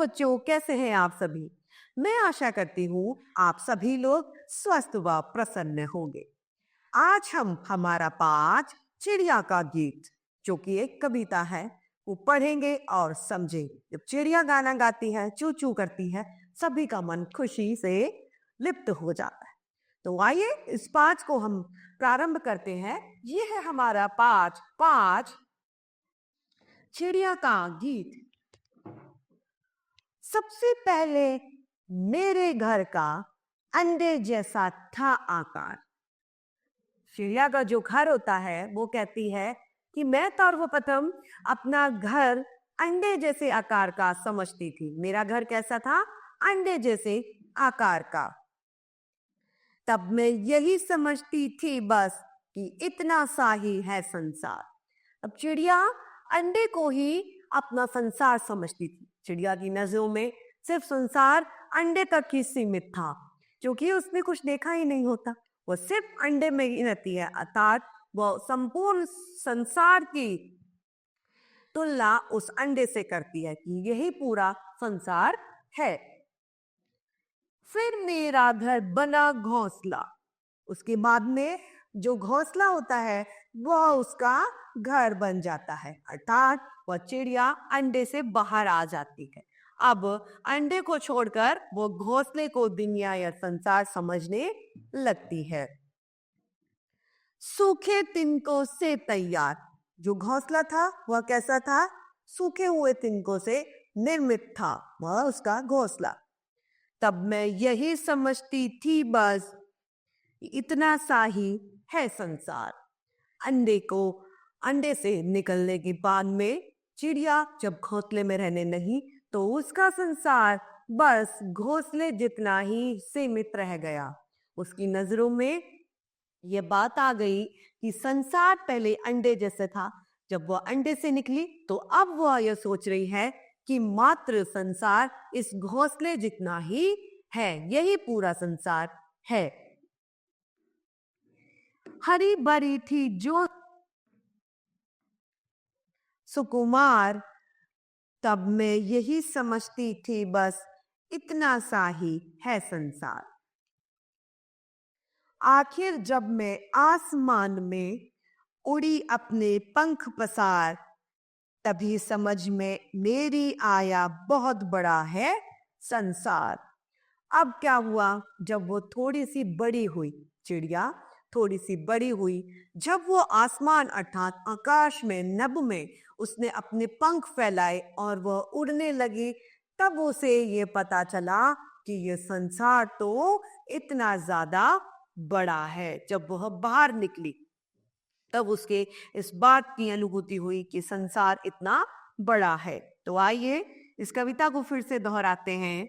बच्चों, कैसे हैं आप सभी। मैं आशा करती हूँ आप सभी लोग स्वस्थ व प्रसन्न होंगे। आज हम हमारा पाठ चिड़िया का गीत, जो कि एक कविता है, वो पढ़ेंगे और समझेंगे। जब चिड़िया गाना गाती है, चू चू करती है, सभी का मन खुशी से लिप्त हो जाता है। तो आइए इस पाठ को हम प्रारंभ करते हैं। ये है हमारा पाठ चिड़िया का गीत। सबसे पहले मेरे घर का अंडे जैसा था आकार। चिड़िया का जो घर होता है वो कहती है कि मैं सर्वप्रथम अपना घर अंडे जैसे आकार का समझती थी। मेरा घर कैसा था? अंडे जैसे आकार का। तब मैं यही समझती थी बस कि इतना सा ही है संसार। अब चिड़िया अंडे को ही अपना संसार समझती थी। चिड़िया की नजरों में सिर्फ संसार अंडे तक ही सीमित था, क्योंकि उसने कुछ देखा ही नहीं होता। वो सिर्फ अंडे में ही रहती है, अर्थात वो संपूर्ण संसार की तुलना उस अंडे से करती है कि यही पूरा संसार है। फिर मेरा घर बना घोंसला। उसके बाद में जो घोंसला होता है वह उसका घर बन जाता है, अर्थात वह चिड़िया अंडे से बाहर आ जाती है। अब अंडे को छोड़कर वो घोंसले को दुनिया या संसार समझने लगती है। सूखे तिनकों से तैयार। जो घोंसला था वह कैसा था? सूखे हुए तिनकों से निर्मित था वह उसका घोंसला। तब मैं यही समझती थी बस इतना सा ही है संसार। अंडे से निकलने के बाद में चिड़िया जब घोंसले में रहने नहीं, तो उसका संसार बस घोंसले जितना ही सीमित रह गया। उसकी नजरों में यह बात आ गई कि संसार पहले अंडे जैसे था। जब वह अंडे से निकली तो अब वह यह सोच रही है कि मात्र संसार इस घोंसले जितना ही है, यही पूरा संसार है। हरी भरी थी जो सुकुमार। तब मैं यही समझती थी बस इतना सा ही है संसार। आखिर जब मैं आसमान में उड़ी अपने पंख पसार, तभी समझ में मेरी आया बहुत बड़ा है संसार। अब क्या हुआ? जब वो थोड़ी सी बड़ी हुई, चिड़िया थोड़ी सी बड़ी हुई, जब वो आसमान अर्थात आकाश में, नभ में उसने अपने पंख फैलाए और वह उड़ने लगी, तब उसे ये पता चला कि ये संसार तो इतना ज्यादा बड़ा है। जब वह बाहर निकली तब उसके इस बात की अनुभूति हुई कि संसार इतना बड़ा है। तो आइए इस कविता को फिर से दोहराते हैं।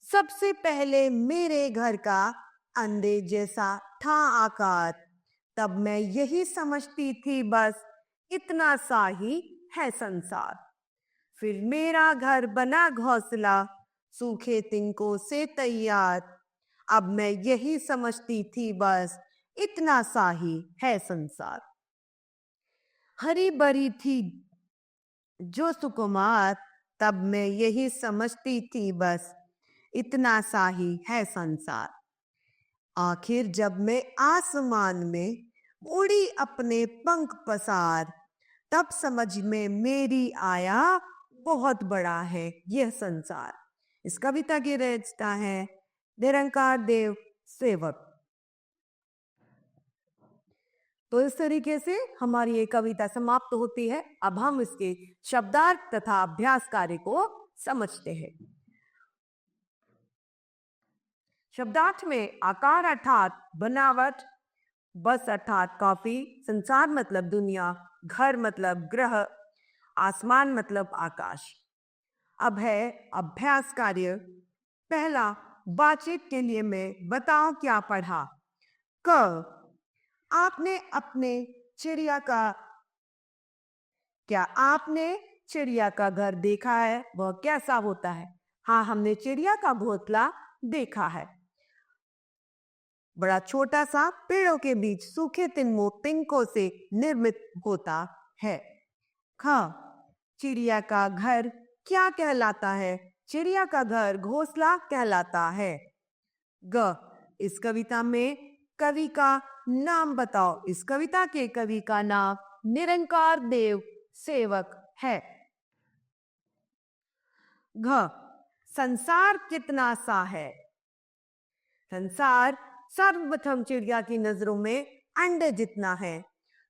सबसे पहले मेरे घर का अंडे जैसा था आकार। तब मैं यही समझती थी बस इतना सा ही है संसार। फिर मेरा घर बना घोंसला, सूखे तिनकों से तैयार। अब मैं यही समझती थी बस इतना सा ही है संसार। हरी भरी थी जो सुकुमार। तब मैं यही समझती थी बस इतना सा ही है संसार। आखिर जब मैं आसमान में उड़ी अपने पंख पसार, तब समझ में मेरी आया बहुत बड़ा है यह संसार। इस कविता की रचना है निरंकार देव सेवक। तो इस तरीके से हमारी ये कविता समाप्त होती है। अब हम इसके शब्दार्थ तथा अभ्यास कार्य को समझते हैं। शब्दार्थ में आकार अर्थात बनावट, बस अर्थात काफी, संसार मतलब दुनिया, घर मतलब ग्रह, आसमान मतलब आकाश। अब है अभ्यास कार्य। पहला, बातचीत के लिए मैं बताओ क्या पढ़ा। क, क्या आपने चिड़िया का घर देखा है? वह कैसा होता है? हाँ, हमने चिड़िया का घोंसला देखा है। बड़ा छोटा सा, पेड़ों के बीच सूखे तिनकों से निर्मित होता है। ख, चिड़िया का घर क्या कहलाता है? चिड़िया का घर घोंसला कहलाता है। ग, इस कविता में कवि का नाम बताओ। इस कविता के कवि का नाम निरंकार देव सेवक है। घ, संसार कितना सा है। संसार सर्वप्रथम चिड़िया की नजरों में अंडे जितना है।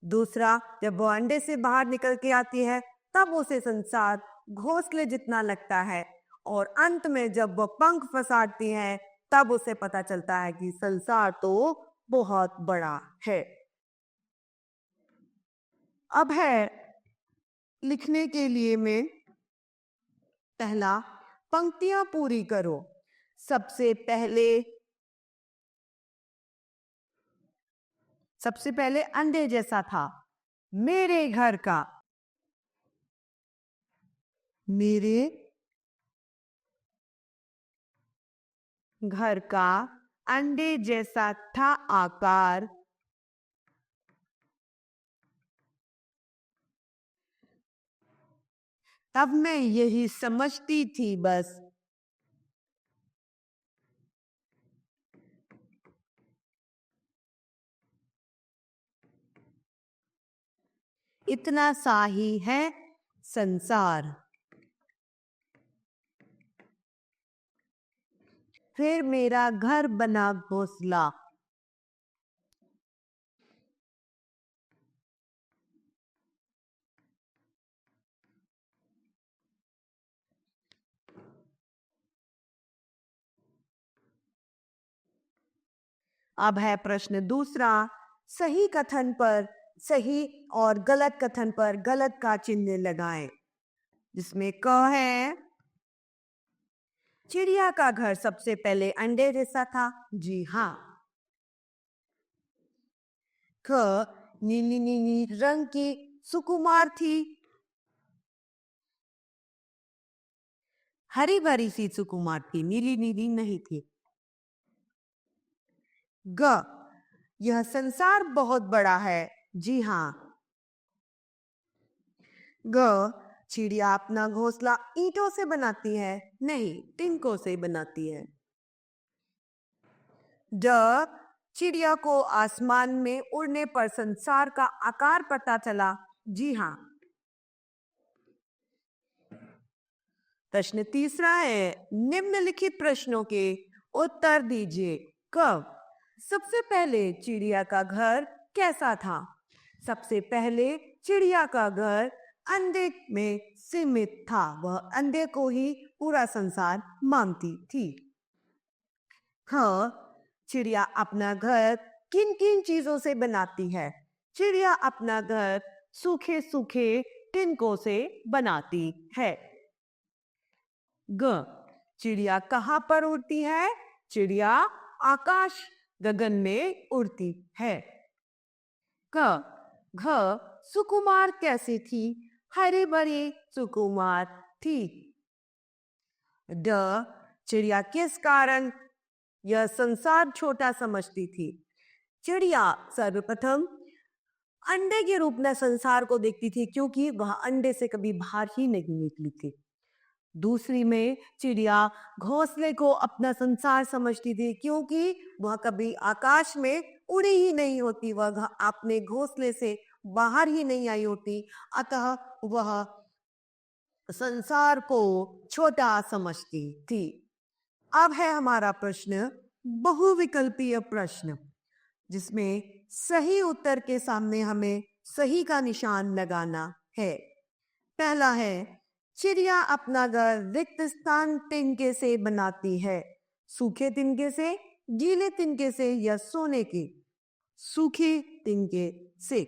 दूसरा, जब वो अंडे से बाहर निकल के आती है तब उसे संसार घोंसले जितना लगता है, और अंत में जब वो पंख पसारती है तब उसे पता चलता है कि संसार तो बहुत बड़ा है। अब है लिखने के लिए में पहला, पंक्तियां पूरी करो। सबसे पहले अंडे जैसा था। मेरे घर का, मेरे घर का अंडे जैसा था आकार, तब मैं यही समझती थी बस इतना सा ही है संसार। फिर मेरा घर बना घोंसला। अब है प्रश्न दूसरा। सही कथन पर सही और गलत कथन पर गलत का चिन्ह लगाएं। जिसमें क है, चिड़िया का घर सबसे पहले अंडे जैसा था। जी हाँ। ख, नीली नीली रंग की सुकुमार थी। हरी भरी सी सुकुमार थी, नीली नीली नहीं थी। ग, यह संसार बहुत बड़ा है। जी हाँ। ग, चिड़िया अपना घोंसला ईंटों से बनाती है, नहीं तिनकों से बनाती है। ड, चिड़िया को आसमान में उड़ने पर संसार का आकार पता चला। जी हाँ। प्रश्न तीसरा है, निम्नलिखित प्रश्नों के उत्तर दीजिए। कब सबसे पहले चिड़िया का घर कैसा था। सबसे पहले चिड़िया का घर अंडे में सीमित था, वह अंडे को ही पूरा संसार मानती थी। हाँ, चिड़िया अपना घर किन किन चीजों से बनाती है। चिड़िया अपना घर सूखे सूखे तिनकों से बनाती है। ग, चिड़िया कहाँ पर उड़ती है। चिड़िया आकाश गगन में उड़ती है। क, घ, सुकुमार कैसी थी। हरे भरे सुकुमार थी। ड, चिड़िया किस कारण यह संसार छोटा समझती थी। चिड़िया सर्वप्रथम अंडे के रूप में संसार को देखती थी, क्योंकि वह अंडे से कभी बाहर ही नहीं निकली थी। दूसरी में चिड़िया घोंसले को अपना संसार समझती थी, क्योंकि वह कभी आकाश में उड़ी ही नहीं होती, वह अपने घोंसले से बाहर ही नहीं आई होती, अतः वह संसार को छोटा समझती थी। अब है हमारा प्रश्न बहुविकल्पीय प्रश्न, जिसमें सही उत्तर के सामने हमें सही का निशान लगाना है। पहला है, चिड़िया अपना घर रिक्त स्थान तिनके से बनाती है। सूखे तिनके से, गीले तिनके से या सोने के। सूखे तिनके से।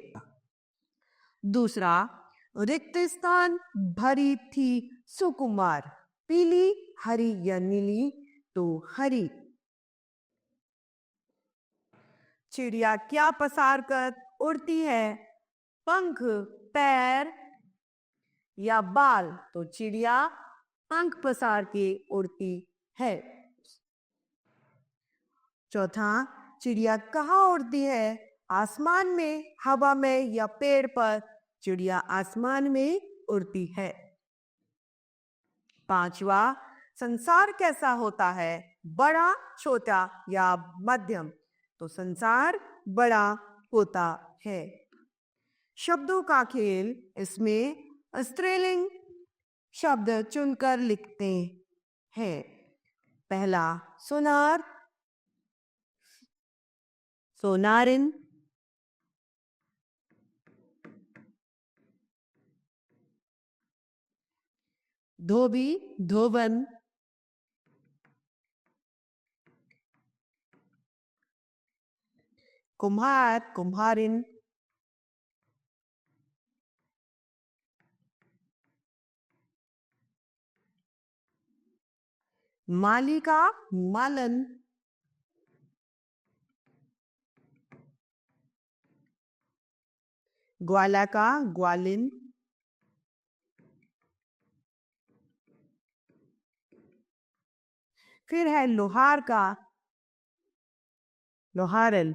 दूसरा, रिक्त स्थान भरी थी सुकुमार, पीली हरी या नीली तो हरी। चिड़िया क्या पसार कर उड़ती है। पंख, पैर या बाल तो चिड़िया पंख पसार के उड़ती है। चौथा, चिड़िया कहाँ उड़ती है। आसमान में, हवा में या पेड़ पर। चिड़िया आसमान में उड़ती है। पांचवा, संसार कैसा होता है, बड़ा, छोटा या मध्यम? तो संसार बड़ा होता है। शब्दों का खेल, इसमें स्त्रीलिंग शब्द चुनकर लिखते हैं। पहला सोनार, सोनारिन। धोबी, धोबन। कुम्हार, कुम्हारिन। मालिका, मालन। ग्वाला का, ग्वालिन। फिर है लोहार का, लोहारन।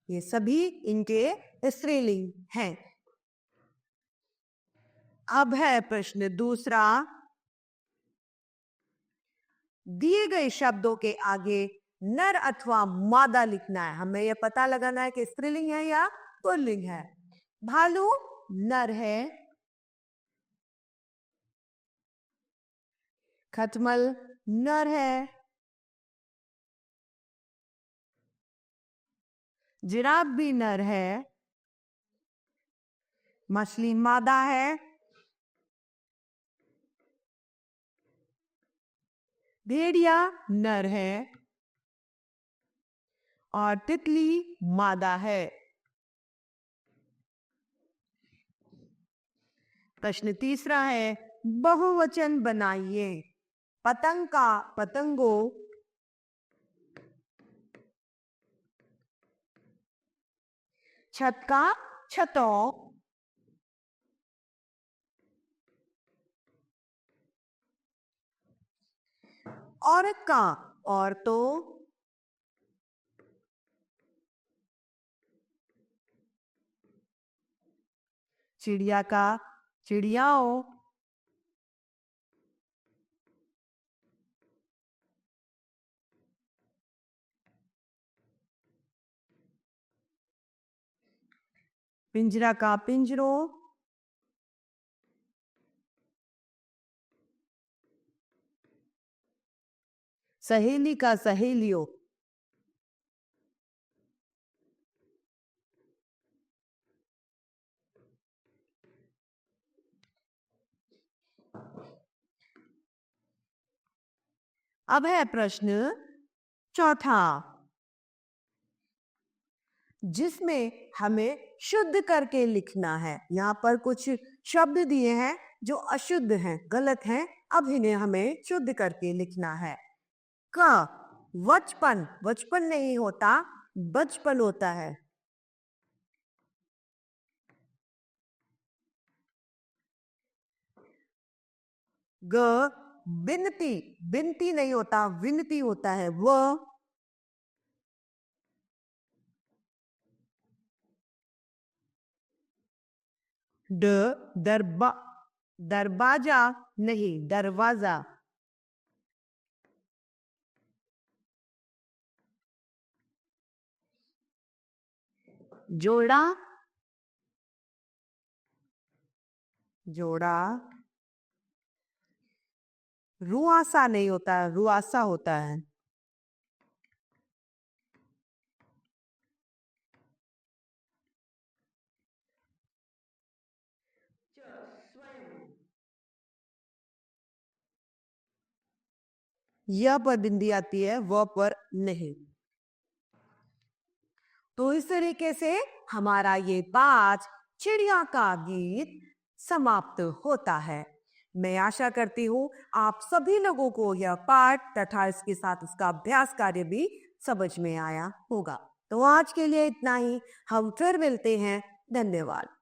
ये सभी इनके स्त्रीलिंग हैं। अब है प्रश्न दूसरा। दिए गए शब्दों के आगे नर अथवा मादा लिखना है। हमें यह पता लगाना है कि स्त्रीलिंग है या पुल्लिंग है। भालू नर है, खटमल नर है, जिराफ भी नर है, मछली मादा है, भेड़िया नर है और तितली मादा है। प्रश्न तीसरा है, बहुवचन बनाइए। पतंग का पतंगो, छत का छतों, औरत का औरतों, चिड़िया का चिड़ियाओं, पिंजरा का पिंजरों, सहेली का सहेलियों। अब है प्रश्न चौथा, जिसमें हमें शुद्ध करके लिखना है। यहाँ पर कुछ शब्द दिए हैं जो अशुद्ध हैं, गलत हैं। अब इन्हें हमें शुद्ध करके लिखना है। क बचपन, बचपन नहीं होता, बचपन होता है। ग बिनती, बिनती नहीं होता, विनती होता है। व ड दरवाजा नहीं, दरवाजा। जोड़ा, जोड़ा। रुआसा नहीं होता, रुआसा होता है। यह पर बिंदी आती है, वह पर नहीं। तो इस तरीके से हमारा ये पाठ चिड़िया का गीत समाप्त होता है। मैं आशा करती हूँ आप सभी लोगों को यह पाठ तथा इसके साथ इसका अभ्यास कार्य भी समझ में आया होगा। तो आज के लिए इतना ही, हम फिर मिलते हैं। धन्यवाद।